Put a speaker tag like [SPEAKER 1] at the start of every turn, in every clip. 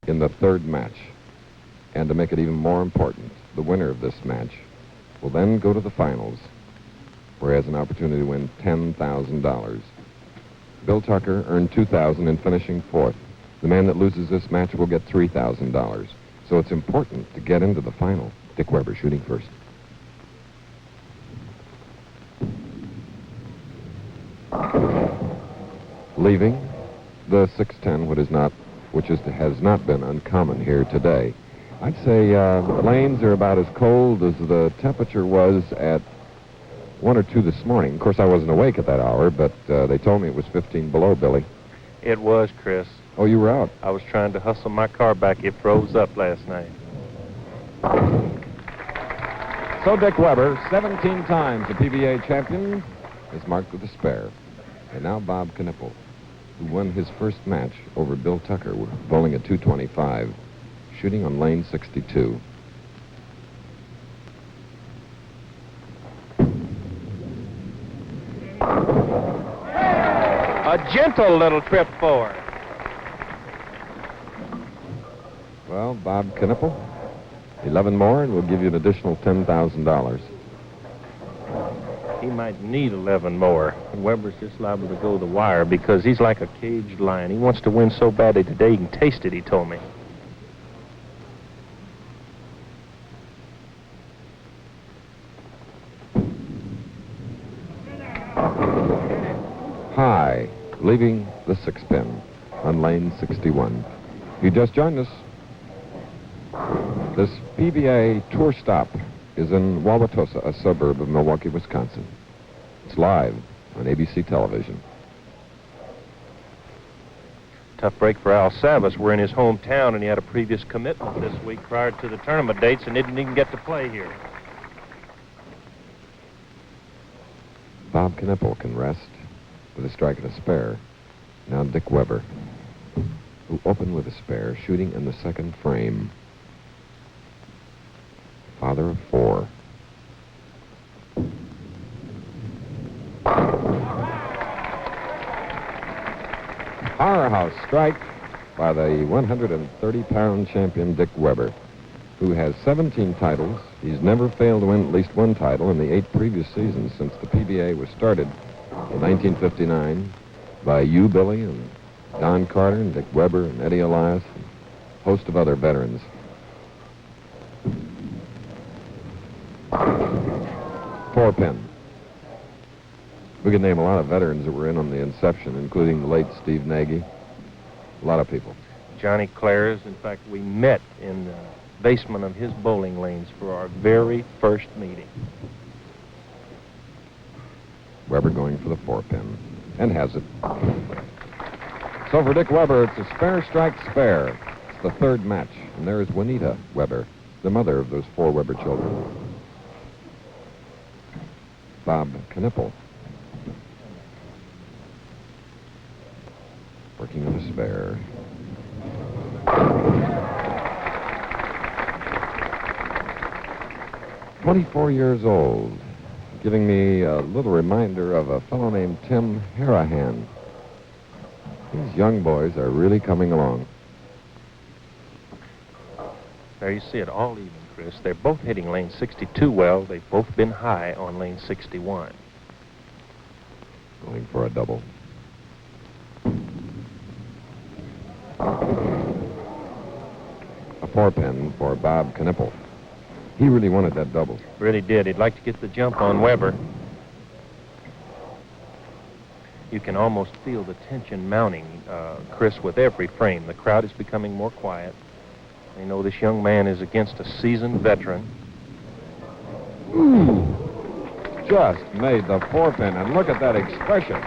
[SPEAKER 1] in the third match. And to make it even more important, the winner of this match will then go to the finals, where he has an opportunity to win $10,000. Bill Tucker earned $2,000 in finishing fourth. The man that loses this match will get $3,000. So it's important to get into the final. Dick Weber shooting first. Leaving the 610, which has not been uncommon here today. I'd say the lanes are about as cold as the temperature was at 1 or 2 this morning. Of course, I wasn't awake at that hour, but they told me it was 15 below, Billy.
[SPEAKER 2] It was, Chris.
[SPEAKER 1] Oh, you were out?
[SPEAKER 2] I was trying to hustle my car back. It froze up last night.
[SPEAKER 1] So Dick Weber, 17 times the PBA champion, is marked with a spare. And now Bob-Knipple, who won his first match over Bill Tucker, bowling at 225, shooting on lane 62.
[SPEAKER 2] A gentle little trip forward.
[SPEAKER 1] Well, Bob-Knipple, 11 more, and we'll give you an additional $10,000.
[SPEAKER 2] He might need 11 more. Weber's just liable to go the wire because he's like a caged lion. He wants to win so badly today he can taste it, he told me.
[SPEAKER 1] High, leaving the 6-pin on lane 61. You just joined us. This PBA tour stop is in Wauwatosa, a suburb of Milwaukee, Wisconsin. It's live on ABC television.
[SPEAKER 2] Tough break for Al Savas. We're in his hometown, and he had a previous commitment this week prior to the tournament dates and didn't even get to play here.
[SPEAKER 1] Bob-Knipple can rest with a strike and a spare. Now Dick Weber, who opened with a spare, shooting in the second frame. Father of 4. Powerhouse strike by the 130-pound champion Dick Weber, who has 17 titles. He's never failed to win at least one title in the 8 previous seasons since the PBA was started in 1959 by you, Billy, and Don Carter, and Dick Weber, and Eddie Elias, and a host of other veterans. Four-pin. We could name a lot of veterans that were in on the inception, including the late Steve Nagy. A lot of people.
[SPEAKER 2] Johnny Clares. In fact, we met in the basement of his bowling lanes for our very first meeting.
[SPEAKER 1] Weber going for the 4-pin, and has it. So for Dick Weber, it's a spare strike spare. It's the third match, and there is Juanita Weber, the mother of those 4 Weber children. Bob-Knipple, working on a spare. "24 years old," giving me a little reminder of a fellow named Tim Harahan. These young boys are really coming along.
[SPEAKER 2] There you see it, all even, Chris. They're both hitting lane 62 well. They've both been high on lane 61.
[SPEAKER 1] Going for a double. A 4-pin for Bob-Knipple. He really wanted that double.
[SPEAKER 2] Really did. He'd like to get the jump on Weber. You can almost feel the tension mounting, Chris, with every frame. The crowd is becoming more quiet. They know this young man is against a seasoned veteran.
[SPEAKER 1] Ooh, just made the 4-pin, and look at that expression.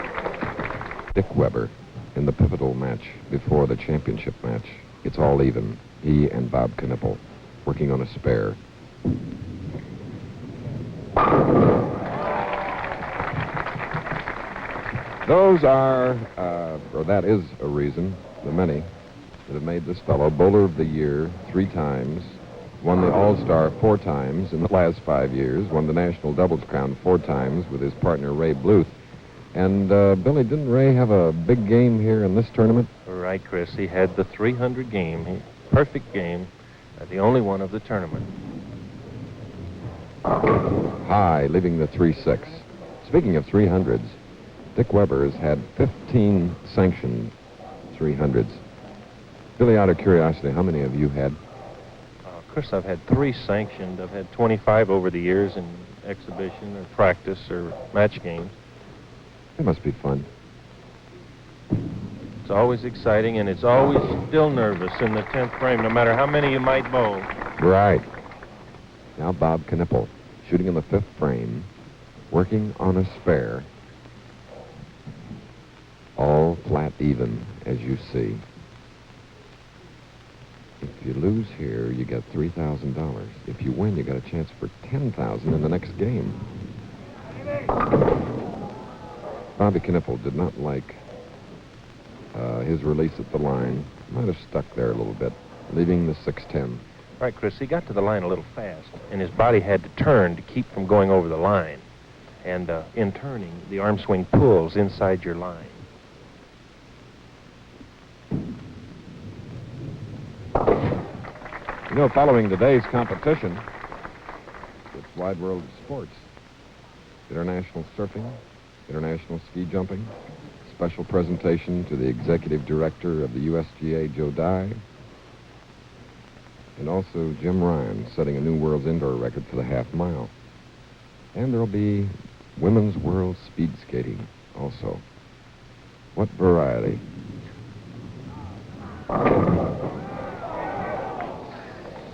[SPEAKER 1] Dick Weber in the pivotal match before the championship match. It's all even. He and Bob-Knipple working on a spare. Those are, or that is a reason, the many, that have made this fellow Bowler of the Year 3 times, won the All-Star 4 times in the last 5 years, won the National Doubles Crown 4 times with his partner Ray Bluth. And, Billy, didn't Ray have a big game here in this tournament?
[SPEAKER 2] Right, Chris. He had the 300 game. perfect game, the only one of the tournament.
[SPEAKER 1] High, leaving the 3-6. Speaking of 300s, Dick Weber has had 15 sanctioned 300s. Billy, out of curiosity, how many have you had?
[SPEAKER 2] Chris, I've had 3 sanctioned. I've had 25 over the years in exhibition or practice or match games.
[SPEAKER 1] It must be fun.
[SPEAKER 2] It's always exciting, and it's always still nervous in the 10th frame, no matter how many you might bowl.
[SPEAKER 1] Right. Now Bob-Knipple, shooting in the 5th frame, working on a spare. All flat even, as you see. If you lose here, you get $3,000. If you win, you got a chance for $10,000 in the next game. Bob-Knipple did not like his release at the line. Might have stuck there a little bit, leaving the 6-10.
[SPEAKER 2] Right, Chris, he got to the line a little fast, and his body had to turn to keep from going over the line. And in turning, the arm swing pulls inside your line.
[SPEAKER 1] You know, following today's competition, it's Wide World of Sports. International surfing, international ski jumping, special presentation to the executive director of the USGA, Joe Dye, and also Jim Ryan setting a new world's indoor record for the half mile. And there'll be women's world speed skating also. What variety.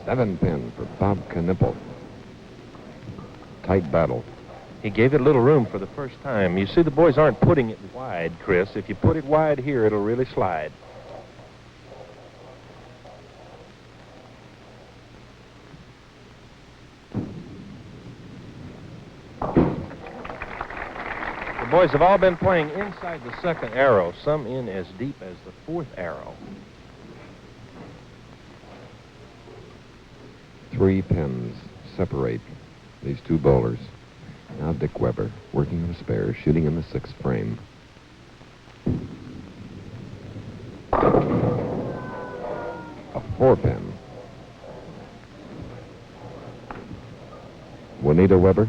[SPEAKER 1] 7-pin for Bob-Knipple. Tight battle.
[SPEAKER 2] He gave it a little room for the first time. You see, the boys aren't putting it wide, Chris. If you put it wide here, it'll really slide. The boys have all been playing inside the 2nd arrow, some in as deep as the 4th arrow.
[SPEAKER 1] 3 pins separate these two bowlers. Now Dick Weber, working on a spare, shooting in the 6th frame. A 4-pin. Juanita Weber.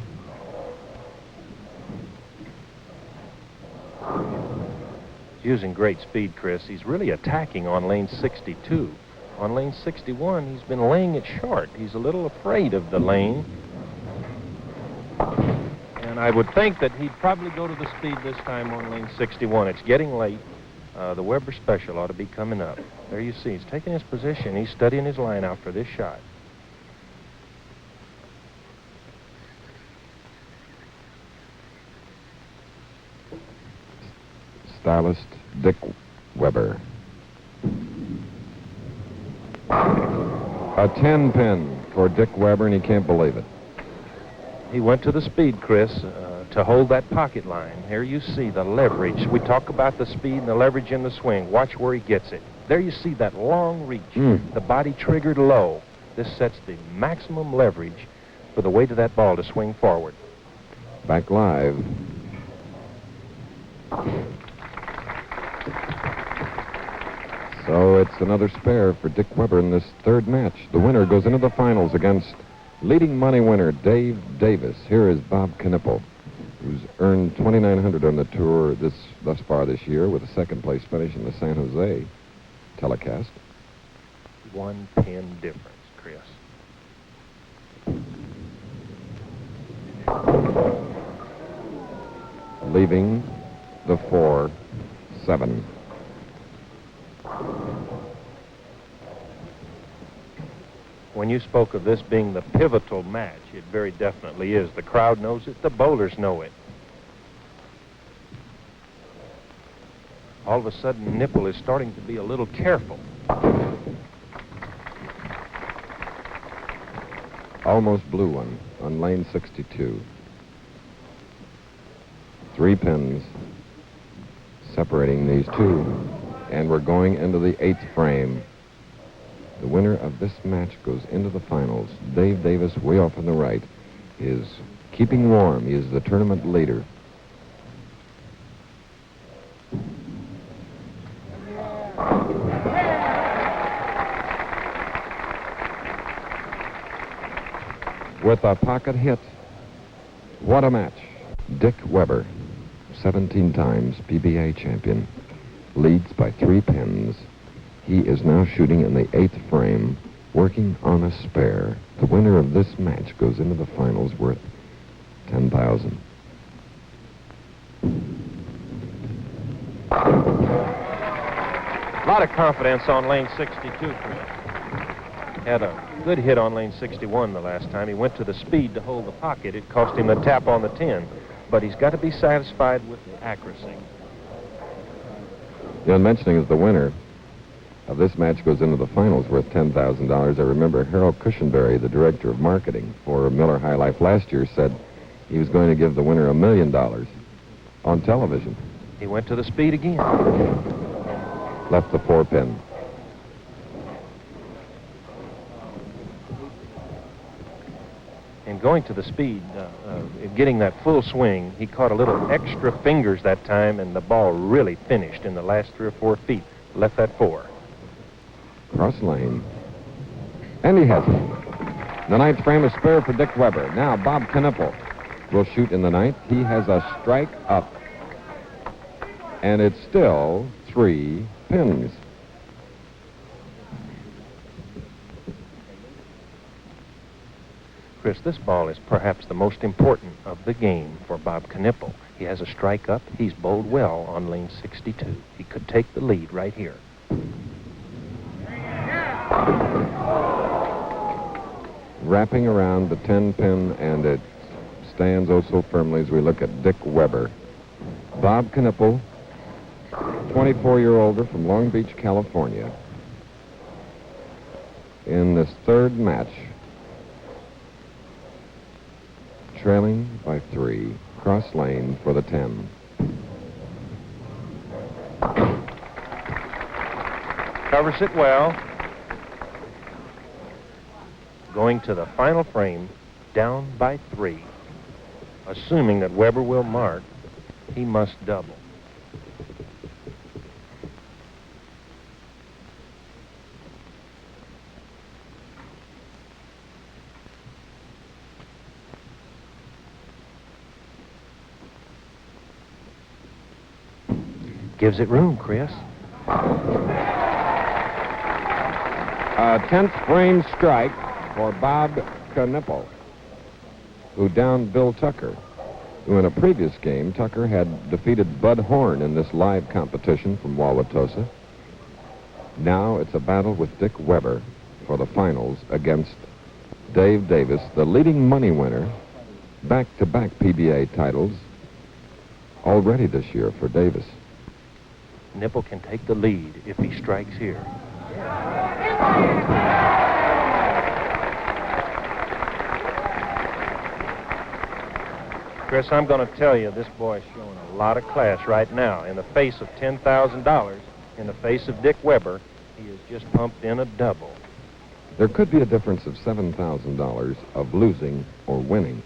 [SPEAKER 2] He's using great speed, Chris. He's really attacking on lane 62. On lane 61, he's been laying it short. He's a little afraid of the lane. And I would think that he'd probably go to the speed this time on lane 61. It's getting late. The Weber special ought to be coming up. There you see, he's taking his position. He's studying his line out for this shot.
[SPEAKER 1] Stylist Dick Weber. A 10-pin for Dick Weber, and he can't believe it.
[SPEAKER 2] He went to the speed, Chris, to hold that pocket line. Here you see the leverage. We talk about the speed and the leverage in the swing. Watch where he gets it. There you see that long reach. The body triggered low. This sets the maximum leverage for the weight of that ball to swing forward.
[SPEAKER 1] Back live. So it's another spare for Dick Weber in this 3rd match. The winner goes into the finals against leading money winner Dave Davis. Here is Bob-Knipple, who's earned $2,900 on the tour thus far this year with a 2nd place finish in the San Jose telecast.
[SPEAKER 2] 1 pin difference, Chris.
[SPEAKER 1] Leaving the 4-7.
[SPEAKER 2] When you spoke of this being the pivotal match, it very definitely is. The crowd knows it. The bowlers know it. All of a sudden, Knipple is starting to be a little careful.
[SPEAKER 1] Almost blew one on lane 62. 3 pins separating these two. And we're going into the 8th frame. The winner of this match goes into the finals. Dave Davis, way off on the right, is keeping warm. He is the tournament leader. with a pocket hit. What a match. Dick Weber, 17 times PBA champion, leads by 3 pins. He is now shooting in the 8th frame, working on a spare. The winner of this match goes into the finals worth $10,000.
[SPEAKER 2] A lot of confidence on lane 62, Chris. Had a good hit on lane 61 the last time. He went to the speed to hold the pocket. It cost him the tap on the 10. But he's got to be satisfied with the accuracy.
[SPEAKER 1] You know, mentioning as the winner of this match goes into the finals worth $10,000. I remember Harold Cushenberry, the director of marketing for Miller High Life last year, said he was going to give the winner $1 million on television.
[SPEAKER 2] He went to the speed again.
[SPEAKER 1] Left the 4-pin.
[SPEAKER 2] And going to the speed, getting that full swing, he caught a little extra fingers that time, and the ball really finished in the last 3 or 4 feet. Left that 4.
[SPEAKER 1] Cross lane. And he has it. The 9th frame is spare for Dick Weber. Now Bob-Knipple will shoot in the 9th. He has a strike up. And it's still 3 pins.
[SPEAKER 2] Chris, this ball is perhaps the most important of the game for Bob-Knipple. He has a strike up. He's bowled well on lane 62. He could take the lead right here.
[SPEAKER 1] Wrapping around the 10-pin, and it stands oh so firmly as we look at Dick Weber. Bob-Knipple, 24-year-older from Long Beach, California, in this 3rd match, trailing by 3, cross lane for the 10.
[SPEAKER 2] Covers it well. Going to the final frame, down by 3. Assuming that Weber will mark, he must double. Gives it room, Chris.
[SPEAKER 1] A 10th frame strike for Bob-Knipple, who downed Bill Tucker, who in a previous game, Tucker had defeated Bud Horn in this live competition from Wauwatosa. Now it's a battle with Dick Weber for the finals against Dave Davis, the leading money winner, back-to-back PBA titles already this year for Davis.
[SPEAKER 2] Knipple can take the lead if he strikes here. Chris, I'm going to tell you, this boy's showing a lot of class right now. In the face of $10,000, in the face of Dick Weber, he has just pumped in a double.
[SPEAKER 1] There could be a difference of $7,000 of losing or winning.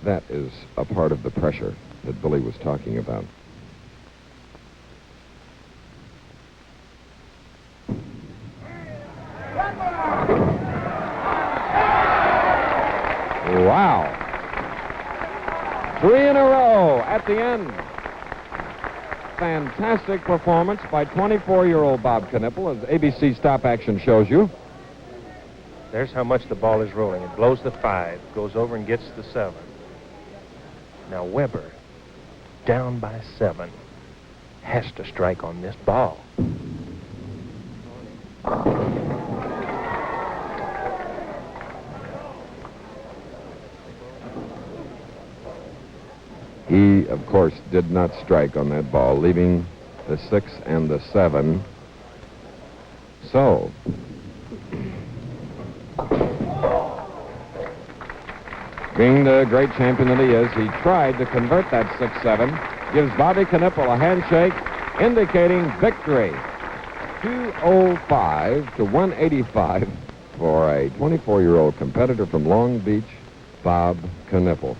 [SPEAKER 1] That is a part of the pressure that Billy was talking about. Wow. 3 in a row at the end. Fantastic performance by 24-year-old Bob-Knipple, as ABC stop action shows you.
[SPEAKER 2] There's how much the ball is rolling. It blows the 5, goes over and gets the 7. Now Weber, down by 7, has to strike on this ball.
[SPEAKER 1] He, of course, did not strike on that ball, leaving the 6 and the 7. So, being the great champion that he is, he tried to convert that 6-7, gives Bob-Knipple a handshake, indicating victory. 205 to 185 for a 24-year-old competitor from Long Beach, Bob-Knipple.